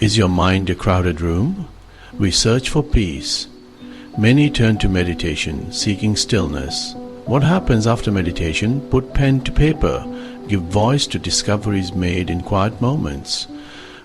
Is your mind a crowded room? We search for peace. Many turn to meditation, seeking stillness. What happens after meditation? Put pen to paper. Give voice to discoveries made in quiet moments.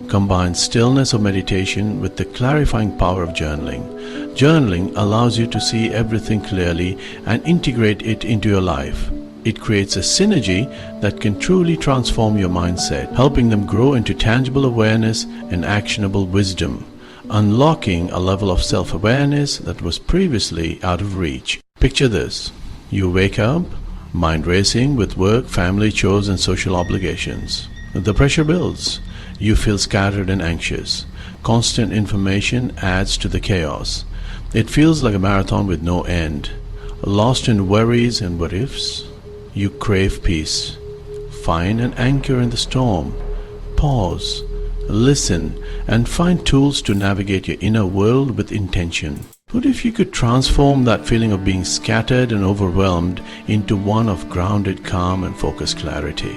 Combine stillness of meditation with the clarifying power of journaling. Journaling allows you to see everything clearly and integrate it into your life. It creates a synergy that can truly transform your mindset, helping them grow into tangible awareness and actionable wisdom, unlocking a level of self-awareness that was previously out of reach. Picture this. You wake up, mind racing with work, family, chores, and social obligations. The pressure builds. You feel scattered and anxious. Constant information adds to the chaos. It feels like a marathon with no end. Lost in worries and what-ifs, you crave peace. Find an anchor in the storm. Pause, listen, and find tools to navigate your inner world with intention. What if you could transform that feeling of being scattered and overwhelmed into one of grounded calm and focused clarity?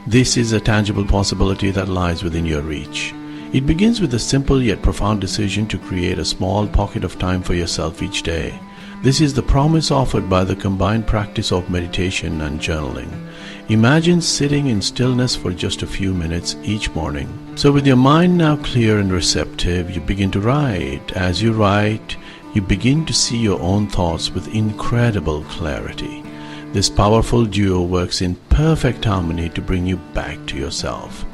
This is a tangible possibility that lies within your reach. It begins with a simple yet profound decision to create a small pocket of time for yourself each day. This is the promise offered by the combined practice of meditation and journaling. Imagine sitting in stillness for just a few minutes each morning. So with your mind now clear and receptive, you begin to write. As you write, you begin to see your own thoughts with incredible clarity. This powerful duo works in perfect harmony to bring you back to yourself.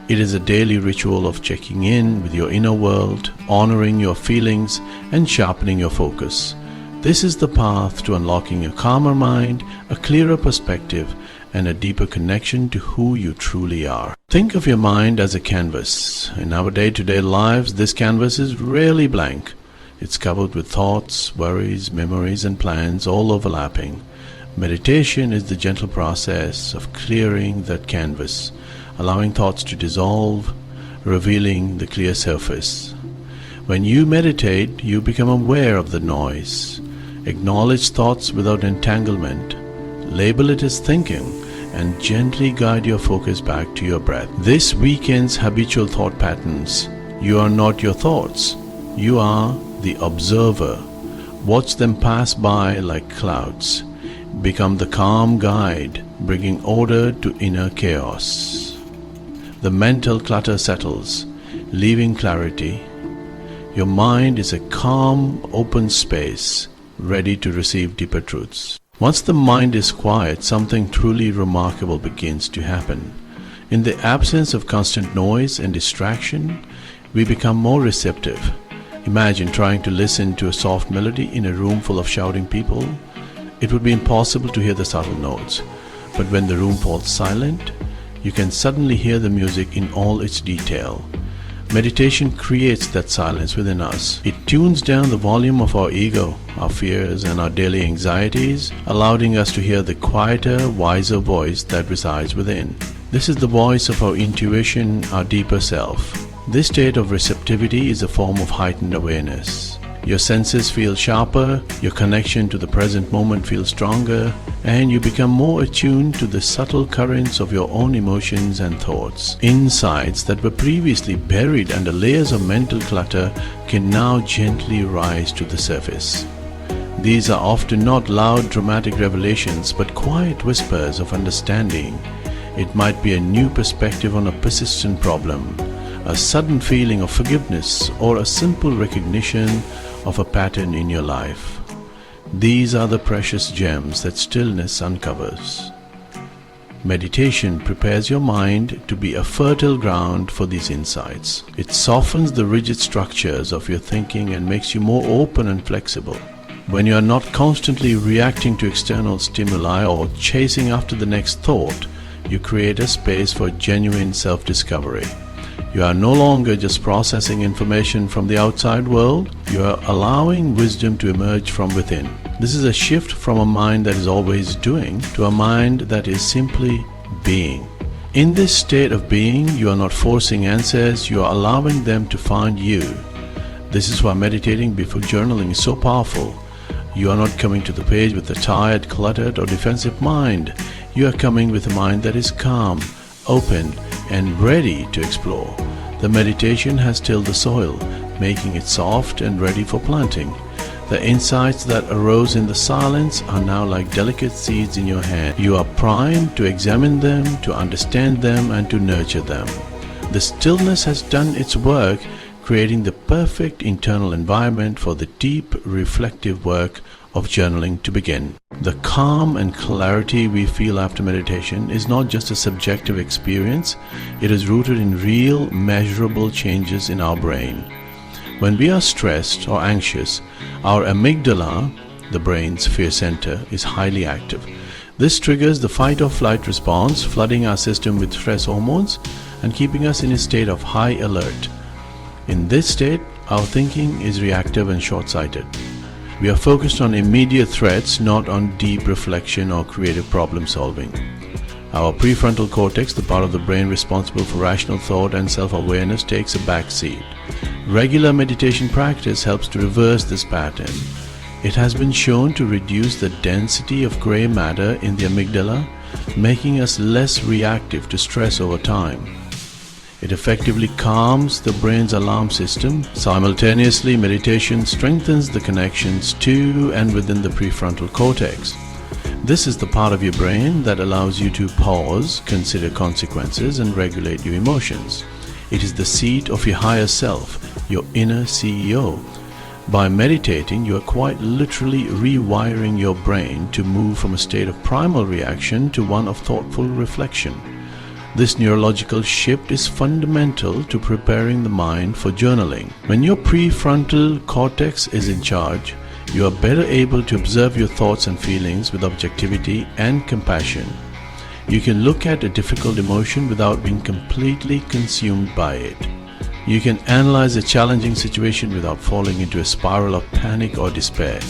It is a daily ritual of checking in with your inner world, honoring your feelings, and sharpening your focus. This is the path to unlocking a calmer mind, a clearer perspective, and a deeper connection to who you truly are. Think of your mind as a canvas. In our day-to-day lives, this canvas is rarely blank. It's covered with thoughts, worries, memories, and plans, all overlapping. Meditation is the gentle process of clearing that canvas, allowing thoughts to dissolve, revealing the clear surface. When you meditate, you become aware of the noise. Acknowledge thoughts without entanglement. Label it as thinking, and gently guide your focus back to your breath. This weakens habitual thought patterns. You are not your thoughts. You are the observer. Watch them pass by like clouds. Become the calm guide, bringing order to inner chaos. The mental clutter settles, leaving clarity. Your mind is a calm, open space, ready to receive deeper truths. Once the mind is quiet, something truly remarkable begins to happen. In the absence of constant noise and distraction, we become more receptive. Imagine trying to listen to a soft melody in a room full of shouting people. It would be impossible to hear the subtle notes. But when the room falls silent, you can suddenly hear the music in all its detail. Meditation creates that silence within us. It tunes down the volume of our ego, our fears, and our daily anxieties, allowing us to hear the quieter, wiser voice that resides within. This is the voice of our intuition, our deeper self. This state of receptivity is a form of heightened awareness. Your senses feel sharper, your connection to the present moment feels stronger, and you become more attuned to the subtle currents of your own emotions and thoughts. Insights that were previously buried under layers of mental clutter can now gently rise to the surface. These are often not loud, dramatic revelations, but quiet whispers of understanding. It might be a new perspective on a persistent problem, a sudden feeling of forgiveness, or a simple recognition of a pattern in your life. These are the precious gems that stillness uncovers. Meditation prepares your mind to be a fertile ground for these insights. It softens the rigid structures of your thinking and makes you more open and flexible. When you are not constantly reacting to external stimuli or chasing after the next thought, you create a space for genuine self-discovery. You are no longer just processing information from the outside world, you are allowing wisdom to emerge from within. This is a shift from a mind that is always doing to a mind that is simply being. In this state of being, you are not forcing answers, you are allowing them to find you. This is why meditating before journaling is so powerful. You are not coming to the page with a tired, cluttered, or defensive mind. You are coming with a mind that is calm, open, and ready to explore. The meditation has tilled the soil, making it soft and ready for planting. The insights that arose in the silence are now like delicate seeds in your hand. You are primed to examine them, to understand them, and to nurture them. The stillness has done its work, creating the perfect internal environment for the deep, reflective work of journaling to begin. The calm and clarity we feel after meditation is not just a subjective experience, it is rooted in real, measurable changes in our brain. When we are stressed or anxious, our amygdala, the brain's fear center, is highly active. This triggers the fight or flight response, flooding our system with stress hormones and keeping us in a state of high alert. In this state, our thinking is reactive and short-sighted. We are focused on immediate threats, not on deep reflection or creative problem solving. Our prefrontal cortex, the part of the brain responsible for rational thought and self-awareness, takes a back seat. Regular meditation practice helps to reverse this pattern. It has been shown to reduce the density of gray matter in the amygdala, making us less reactive to stress over time. It effectively calms the brain's alarm system. Simultaneously, meditation strengthens the connections to and within the prefrontal cortex. This is the part of your brain that allows you to pause, consider consequences, and regulate your emotions. It is the seat of your higher self, your inner CEO. By meditating, you are quite literally rewiring your brain to move from a state of primal reaction to one of thoughtful reflection. This neurological shift is fundamental to preparing the mind for journaling. When your prefrontal cortex is in charge, you are better able to observe your thoughts and feelings with objectivity and compassion. You can look at a difficult emotion without being completely consumed by it. You can analyze a challenging situation without falling into a spiral of panic or despair.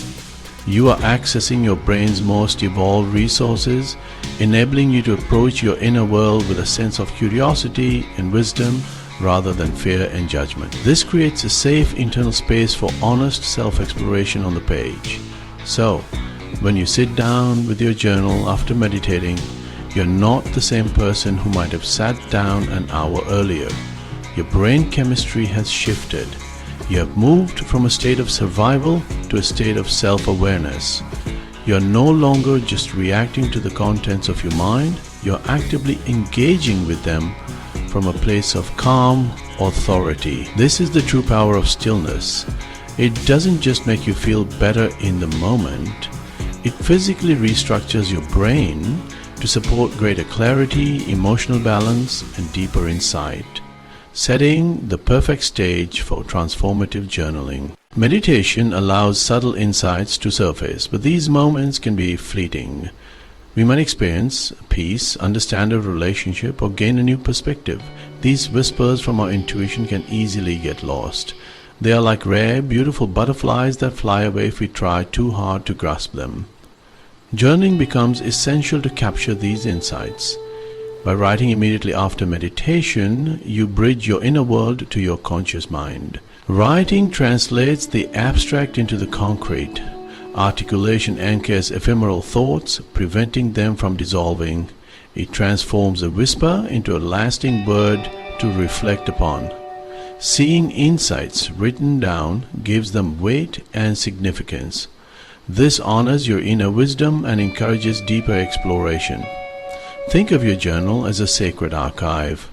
You are accessing your brain's most evolved resources, enabling you to approach your inner world with a sense of curiosity and wisdom rather than fear and judgment. This creates a safe internal space for honest self-exploration on the page. So, when you sit down with your journal after meditating, you're not the same person who might have sat down an hour earlier. Your brain chemistry has shifted. You have moved from a state of survival to a state of self-awareness. You are no longer just reacting to the contents of your mind, you are actively engaging with them from a place of calm authority. This is the true power of stillness. It doesn't just make you feel better in the moment, it physically restructures your brain to support greater clarity, emotional balance, and deeper insight, setting the perfect stage for transformative journaling. Meditation allows subtle insights to surface, but these moments can be fleeting. We might experience peace, understand a relationship, or gain a new perspective. These whispers from our intuition can easily get lost. They are like rare, beautiful butterflies that fly away if we try too hard to grasp them. Journaling becomes essential to capture these insights. By writing immediately after meditation, you bridge your inner world to your conscious mind. Writing translates the abstract into the concrete. Articulation anchors ephemeral thoughts, preventing them from dissolving. It transforms a whisper into a lasting word to reflect upon. Seeing insights written down gives them weight and significance. This honors your inner wisdom and encourages deeper exploration. Think of your journal as a sacred archive.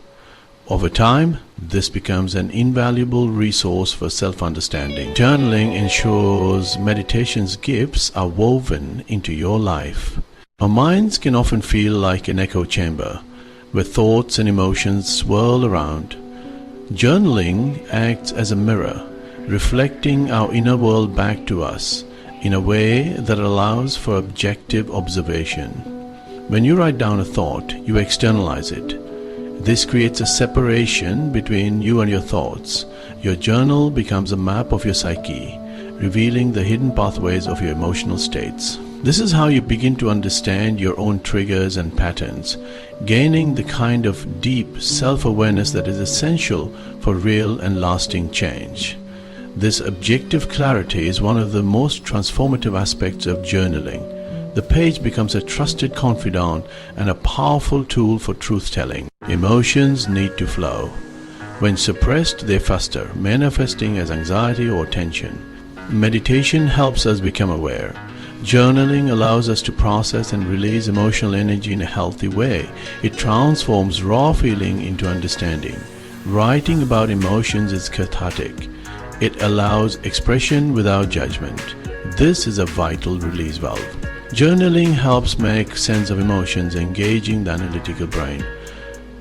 Over time, this becomes an invaluable resource for self-understanding. Journaling ensures meditation's gifts are woven into your life. Our minds can often feel like an echo chamber, where thoughts and emotions swirl around. Journaling acts as a mirror, reflecting our inner world back to us in a way that allows for objective observation. When you write down a thought, you externalize it. This creates a separation between you and your thoughts. Your journal becomes a map of your psyche, revealing the hidden pathways of your emotional states. This is how you begin to understand your own triggers and patterns, gaining the kind of deep self-awareness that is essential for real and lasting change. This objective clarity is one of the most transformative aspects of journaling. The page becomes a trusted confidant and a powerful tool for truth-telling. Emotions need to flow. When suppressed, they fester, manifesting as anxiety or tension. Meditation helps us become aware. Journaling allows us to process and release emotional energy in a healthy way. It transforms raw feeling into understanding. Writing about emotions is cathartic. It allows expression without judgment. This is a vital release valve. Journaling helps make sense of emotions, engaging the analytical brain.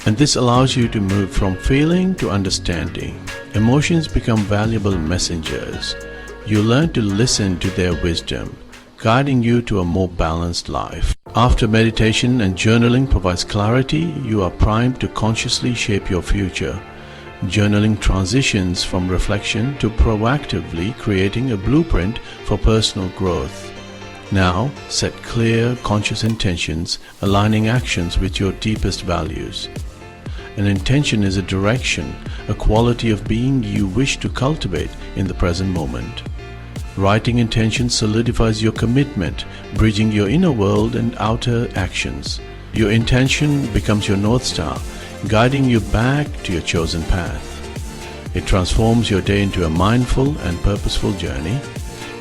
And this allows you to move from feeling to understanding. Emotions become valuable messengers. You learn to listen to their wisdom, guiding you to a more balanced life. After meditation and journaling provides clarity, you are primed to consciously shape your future. Journaling transitions from reflection to proactively creating a blueprint for personal growth. Now, set clear, conscious intentions, aligning actions with your deepest values. An intention is a direction, a quality of being you wish to cultivate in the present moment. Writing intentions solidifies your commitment, bridging your inner world and outer actions. Your intention becomes your North Star, guiding you back to your chosen path. It transforms your day into a mindful and purposeful journey.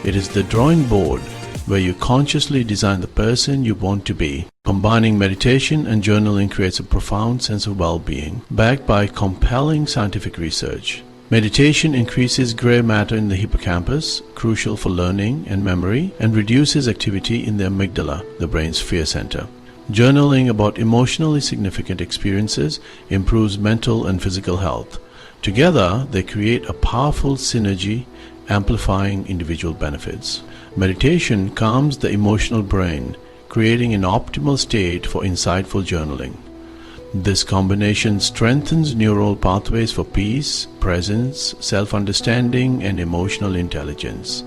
It is the drawing board where you consciously design the person you want to be. Combining meditation and journaling creates a profound sense of well-being, backed by compelling scientific research. Meditation increases gray matter in the hippocampus, crucial for learning and memory, and reduces activity in the amygdala, the brain's fear center. Journaling about emotionally significant experiences improves mental and physical health. Together, they create a powerful synergy, amplifying individual benefits. Meditation calms the emotional brain, creating an optimal state for insightful journaling. This combination strengthens neural pathways for peace, presence, self-understanding, and emotional intelligence.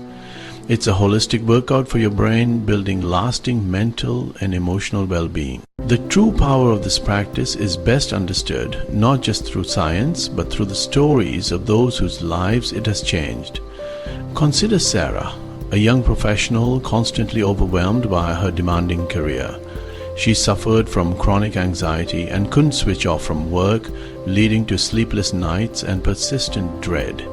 It's a holistic workout for your brain, building lasting mental and emotional well-being. The true power of this practice is best understood not just through science, but through the stories of those whose lives it has changed. Consider Sarah, a young professional constantly overwhelmed by her demanding career. She suffered from chronic anxiety and couldn't switch off from work, leading to sleepless nights and persistent dread.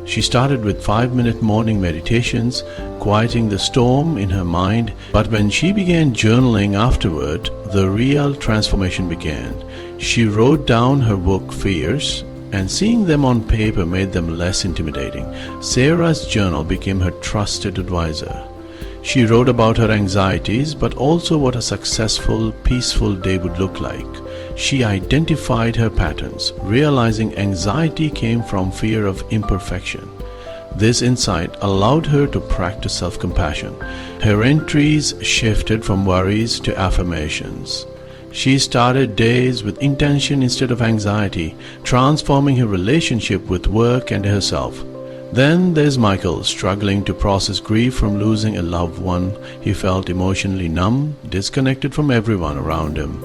She started with 5-minute morning meditations, quieting the storm in her mind, but when she began journaling afterward, the real transformation began. She wrote down her work fears, and seeing them on paper made them less intimidating. Sarah's journal became her trusted advisor. She wrote about her anxieties, but also what a successful, peaceful day would look like. She identified her patterns, realizing anxiety came from fear of imperfection. This insight allowed her to practice self-compassion. Her entries shifted from worries to affirmations. She started days with intention instead of anxiety, transforming her relationship with work and herself. Then there's Michael, struggling to process grief from losing a loved one. He felt emotionally numb, disconnected from everyone around him.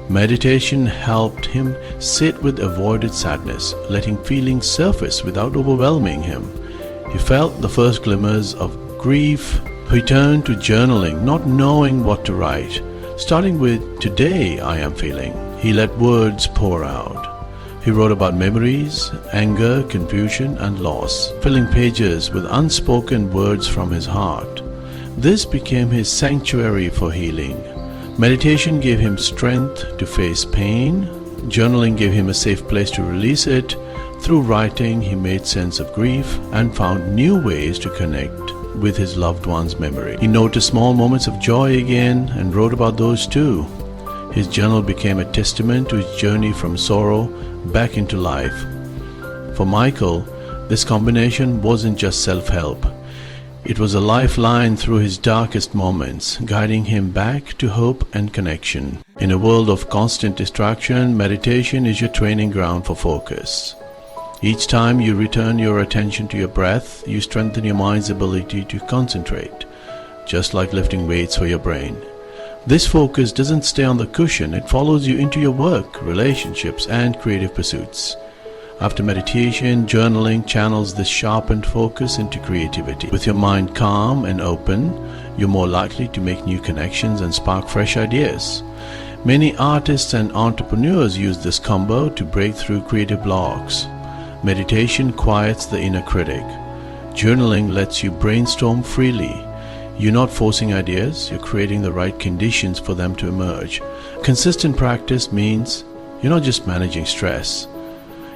Meditation helped him sit with avoided sadness, letting feelings surface without overwhelming him. He felt the first glimmers of grief. He turned to journaling, not knowing what to write. Starting with, "Today I am feeling," he let words pour out. He wrote about memories, anger, confusion, and loss, filling pages with unspoken words from his heart. This became his sanctuary for healing. Meditation gave him strength to face pain. Journaling gave him a safe place to release it. Through writing, he made sense of grief and found new ways to connect with his loved one's memory. He noticed small moments of joy again and wrote about those too. His journal became a testament to his journey from sorrow back into life. For Michael, this combination wasn't just self-help. It was a lifeline through his darkest moments, guiding him back to hope and connection. In a world of constant distraction, meditation is your training ground for focus. Each time you return your attention to your breath, you strengthen your mind's ability to concentrate, just like lifting weights for your brain. This focus doesn't stay on the cushion, it follows you into your work, relationships, and creative pursuits. After meditation, journaling channels this sharpened focus into creativity. With your mind calm and open, you're more likely to make new connections and spark fresh ideas. Many artists and entrepreneurs use this combo to break through creative blocks. Meditation quiets the inner critic. Journaling lets you brainstorm freely. You're not forcing ideas, you're creating the right conditions for them to emerge. Consistent practice means you're not just managing stress.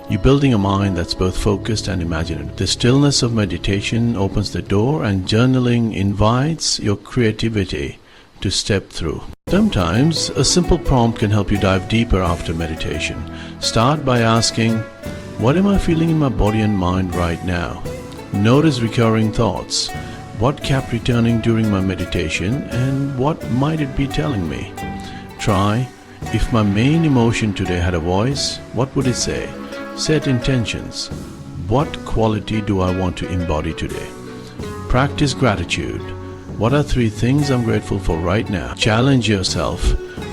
You're building a mind that's both focused and imaginative. The stillness of meditation opens the door, and journaling invites your creativity to step through. Sometimes a simple prompt can help you dive deeper after meditation. Start by asking, what am I feeling in my body and mind right now? Notice recurring thoughts. What kept returning during my meditation, and what might it be telling me? Try, if my main emotion today had a voice, what would it say? Set intentions. What quality do I want to embody today? Practice gratitude. What are 3 things I'm grateful for right now? Challenge yourself.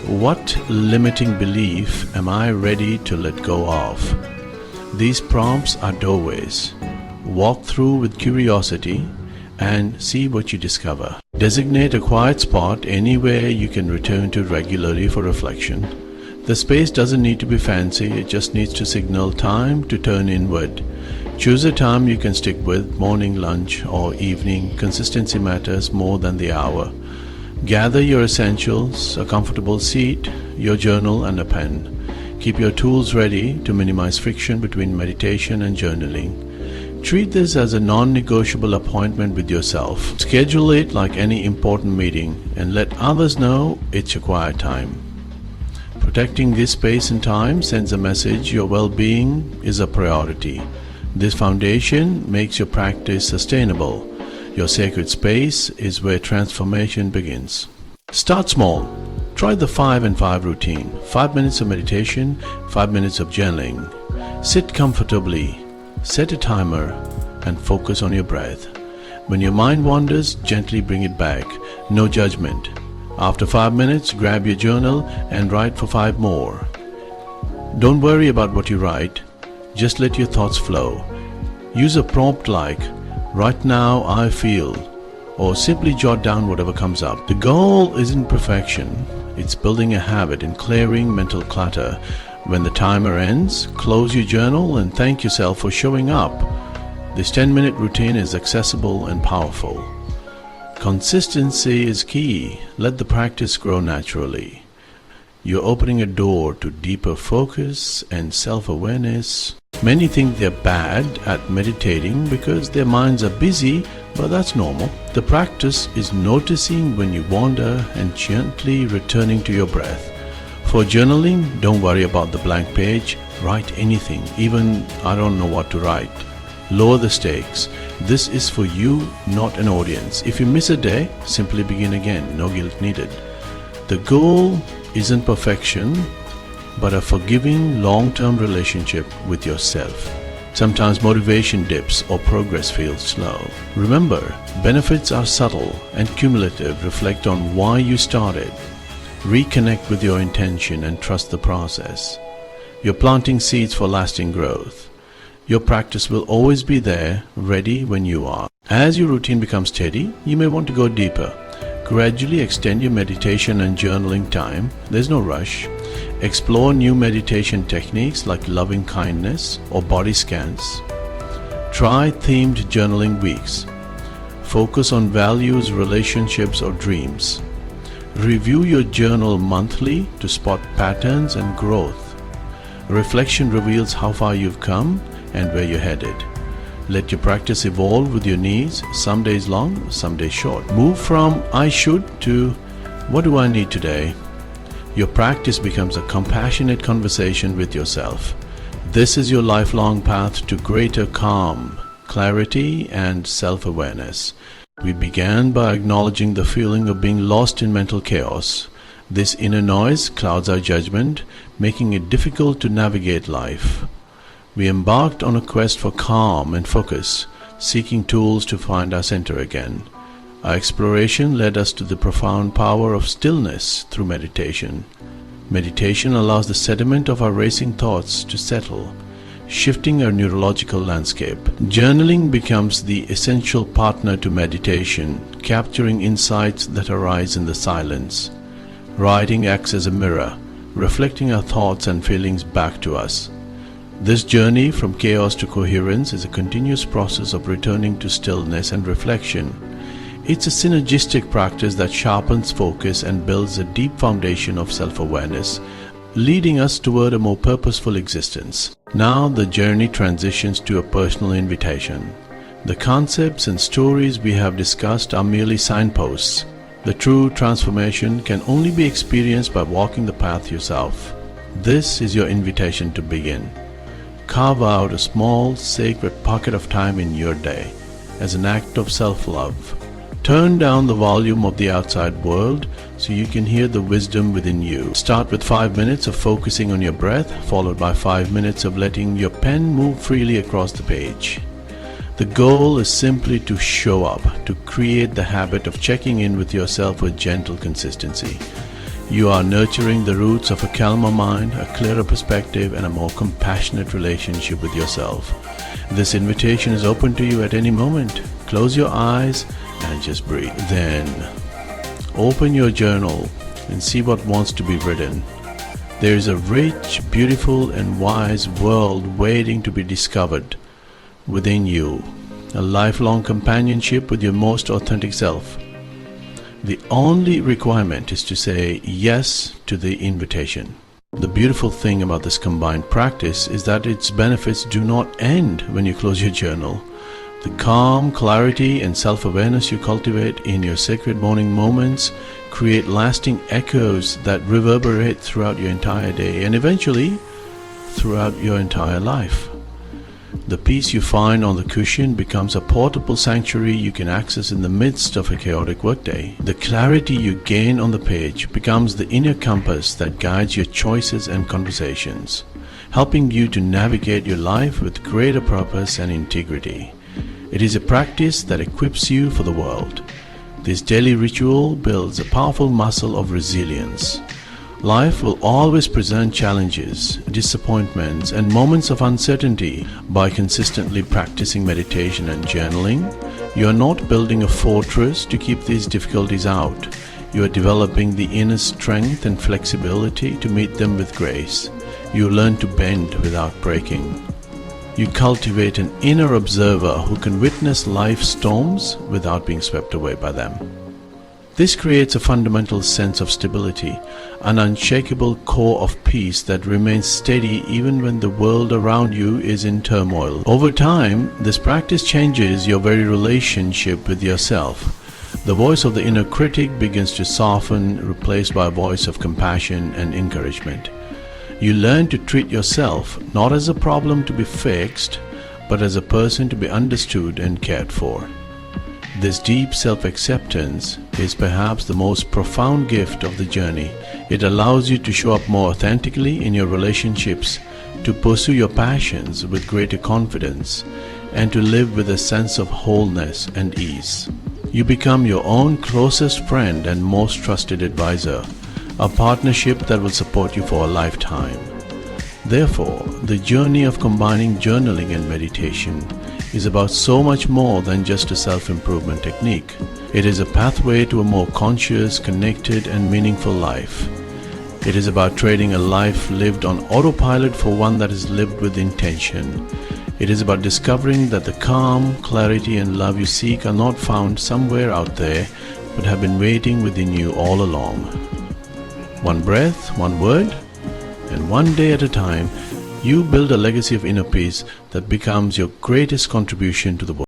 What limiting belief am I ready to let go of? These prompts are doorways. Walk through with curiosity and see what you discover. Designate a quiet spot anywhere you can return to regularly for reflection. The space doesn't need to be fancy, it just needs to signal time to turn inward. Choose a time you can stick with, morning, lunch, or evening. Consistency matters more than the hour. Gather your essentials, a comfortable seat, your journal, and a pen. Keep your tools ready to minimize friction between meditation and journaling. Treat this as a non-negotiable appointment with yourself. Schedule it like any important meeting and let others know it's your quiet time. Protecting this space and time sends a message your well-being is a priority. This foundation makes your practice sustainable. Your sacred space is where transformation begins. Start small. Try the 5 and 5 routine. 5 minutes of meditation, 5 minutes of journaling. Sit comfortably. Set a timer and focus on your breath. When your mind wanders, gently bring it back. No judgment. After 5 minutes, grab your journal and write for 5 more. Don't worry about what you write. Just let your thoughts flow. Use a prompt like, "Right now I feel," or simply jot down whatever comes up. The goal isn't perfection. It's building a habit and clearing mental clutter. When the timer ends, close your journal and thank yourself for showing up. This 10-minute routine is accessible and powerful. Consistency is key. Let the practice grow naturally. You're opening a door to deeper focus and self-awareness. Many think they're bad at meditating because their minds are busy, but that's normal. The practice is noticing when you wander and gently returning to your breath. For journaling, don't worry about the blank page. Write anything, even I don't know what to write. Lower the stakes. This is for you, not an audience. If you miss a day, simply begin again. No guilt needed. The goal isn't perfection, but a forgiving long-term relationship with yourself. Sometimes motivation dips or progress feels slow. Remember, benefits are subtle and cumulative. Reflect on why you started. Reconnect with your intention and trust the process. You're planting seeds for lasting growth. Your practice will always be there, ready when you are. As your routine becomes steady, you may want to go deeper. Gradually extend your meditation and journaling time. There's no rush. Explore new meditation techniques like loving kindness or body scans. Try themed journaling weeks. Focus on values, relationships, or dreams. Review your journal monthly to spot patterns and growth. Reflection reveals how far you've come and where you're headed. Let your practice evolve with your needs, some days long, some days short. Move from I should to what do I need today? Your practice becomes a compassionate conversation with yourself. This is your lifelong path to greater calm, clarity, and self-awareness. We began by acknowledging the feeling of being lost in mental chaos. This inner noise clouds our judgment, making it difficult to navigate life. We embarked on a quest for calm and focus, seeking tools to find our center again. Our exploration led us to the profound power of stillness through meditation. Meditation allows the sediment of our racing thoughts to settle, shifting our neurological landscape. Journaling becomes the essential partner to meditation, capturing insights that arise in the silence. Writing acts as a mirror, reflecting our thoughts and feelings back to us. This journey from chaos to coherence is a continuous process of returning to stillness and reflection. It's a synergistic practice that sharpens focus and builds a deep foundation of self-awareness, leading us toward a more purposeful existence. Now the journey transitions to a personal invitation. The concepts and stories we have discussed are merely signposts. The true transformation can only be experienced by walking the path yourself. This is your invitation to begin. Carve out a small, sacred pocket of time in your day as an act of self-love. Turn down the volume of the outside world so you can hear the wisdom within you. Start with 5 minutes of focusing on your breath, followed by 5 minutes of letting your pen move freely across the page. The goal is simply to show up, to create the habit of checking in with yourself with gentle consistency. You are nurturing the roots of a calmer mind, a clearer perspective, and a more compassionate relationship with yourself. This invitation is open to you at any moment. Close your eyes and just breathe. Then open your journal and see what wants to be written. There is a rich, beautiful, and wise world waiting to be discovered within you, a lifelong companionship with your most authentic self. The only requirement is to say yes to the invitation. The beautiful thing about this combined practice is that its benefits do not end when you close your journal. The calm, clarity, and self-awareness you cultivate in your sacred morning moments create lasting echoes that reverberate throughout your entire day and eventually throughout your entire life. The peace you find on the cushion becomes a portable sanctuary you can access in the midst of a chaotic workday. The clarity you gain on the page becomes the inner compass that guides your choices and conversations, helping you to navigate your life with greater purpose and integrity. It is a practice that equips you for the world. This daily ritual builds a powerful muscle of resilience. Life will always present challenges, disappointments, and moments of uncertainty. By consistently practicing meditation and journaling, you are not building a fortress to keep these difficulties out. You are developing the inner strength and flexibility to meet them with grace. You learn to bend without breaking. You cultivate an inner observer who can witness life's storms without being swept away by them. This creates a fundamental sense of stability, an unshakable core of peace that remains steady even when the world around you is in turmoil. Over time, this practice changes your very relationship with yourself. The voice of the inner critic begins to soften, replaced by a voice of compassion and encouragement. You learn to treat yourself not as a problem to be fixed, but as a person to be understood and cared for. This deep self-acceptance is perhaps the most profound gift of the journey. It allows you to show up more authentically in your relationships, to pursue your passions with greater confidence, and to live with a sense of wholeness and ease. You become your own closest friend and most trusted advisor, a partnership that will support you for a lifetime. Therefore, the journey of combining journaling and meditation is about so much more than just a self-improvement technique. It is a pathway to a more conscious, connected, and meaningful life. It is about trading a life lived on autopilot for one that is lived with intention. It is about discovering that the calm, clarity, and love you seek are not found somewhere out there, but have been waiting within you all along. One breath, one word, and one day at a time, you build a legacy of inner peace that becomes your greatest contribution to the world.